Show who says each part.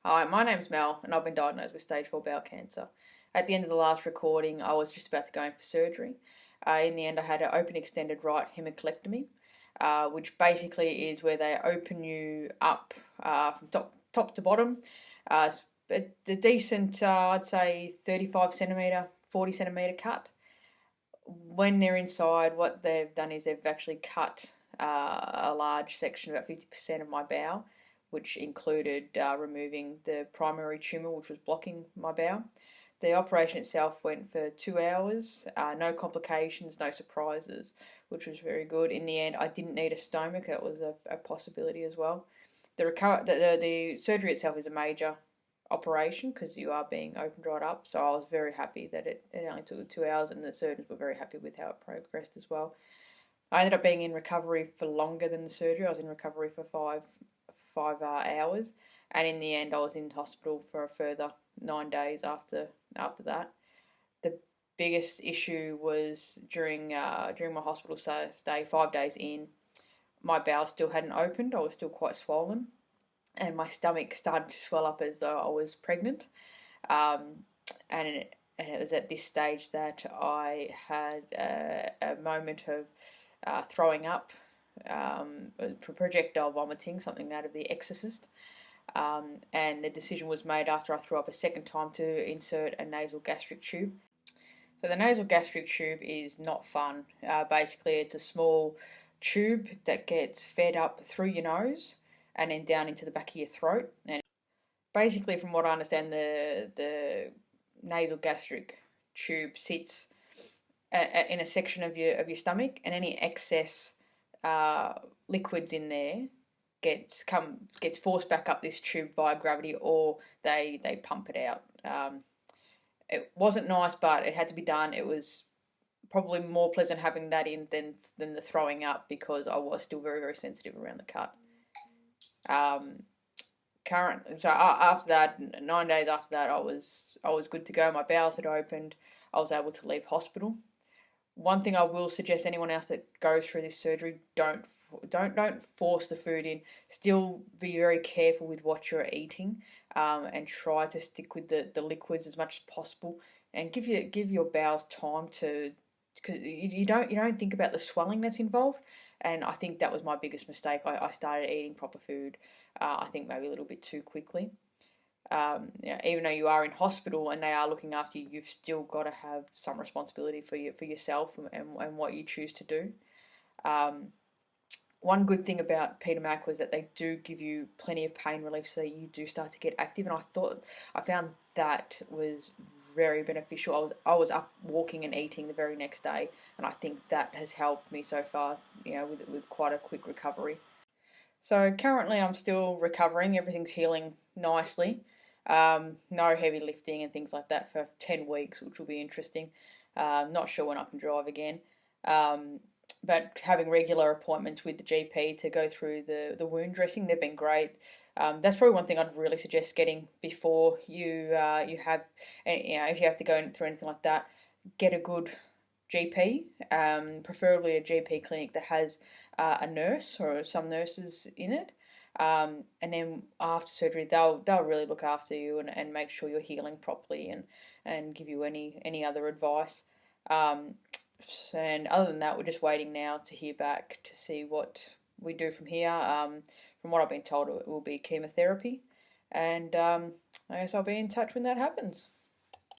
Speaker 1: Hi, my name's Mel, and I've been diagnosed with stage 4 bowel cancer. At the end of the last recording, I was just about to go in for surgery. In the end, I had an open extended right hemicolectomy, which basically is where they open you up from top to bottom. A decent, I'd say, 35 centimetre, 40 centimetre cut. When they're inside, what they've done is they've actually cut a large section, about 50% of my bowel, which included removing the primary tumour which was blocking my bowel. The operation itself went for 2 hours, no complications, no surprises, which was very good. In the end, I didn't need a stomach, that was a possibility as well. The surgery itself is a major operation because you are being opened right up, so I was very happy that it only took 2 hours, and the surgeons were very happy with how it progressed as well. I ended up being in recovery for longer than the surgery. I was in recovery for five hours, and in the end, I was in hospital for a further 9 days after that. The biggest issue was during my hospital stay, 5 days in, my bowel still hadn't opened. I was still quite swollen, and my stomach started to swell up as though I was pregnant. And it was at this stage that I had a moment of throwing up, projectile vomiting, something out of The Exorcist. And the decision was made after I threw up a second time to insert a nasal gastric tube. So the nasal gastric tube is not fun. Basically, it's a small tube that gets fed up through your nose and then down into the back of your throat. And basically, from what I understand, the nasal gastric tube sits in a section of your stomach, and any excess liquids in there gets forced back up this tube via gravity, or they pump it out. It wasn't nice, but it had to be done. It was probably more pleasant having that in than the throwing up, because I was still very, very sensitive around the cut. So after that, 9 days after that, I was good to go. My bowels had opened. I was able to leave hospital. One thing I will suggest anyone else that goes through this surgery: don't force the food in. Still be very careful with what you're eating, and try to stick with the liquids as much as possible, and give your bowels time to, because you don't think about the swelling that's involved. And I think that was my biggest mistake. I started eating proper food, I think maybe a little bit too quickly. Even though you are in hospital and they are looking after you, you've still got to have some responsibility for yourself and what you choose to do. One good thing about Peter Mac was that they do give you plenty of pain relief, so that you do start to get active. And I found that was very beneficial. I was up walking and eating the very next day, and I think that has helped me so far, with quite a quick recovery. So currently I'm still recovering. Everything's healing nicely. No heavy lifting and things like that for 10 weeks, which will be interesting. Not sure when I can drive again. But having regular appointments with the GP to go through the wound dressing, they've been great. That's probably one thing I'd really suggest getting before you have, if you have to go through anything like that, get a good GP, preferably a GP clinic that has a nurse or some nurses in it. And then after surgery, they'll really look after you and make sure you're healing properly, and give you any other advice. And other than that, we're just waiting now to hear back to see what we do from here. From what I've been told, it will be chemotherapy, and I guess I'll be in touch when that happens.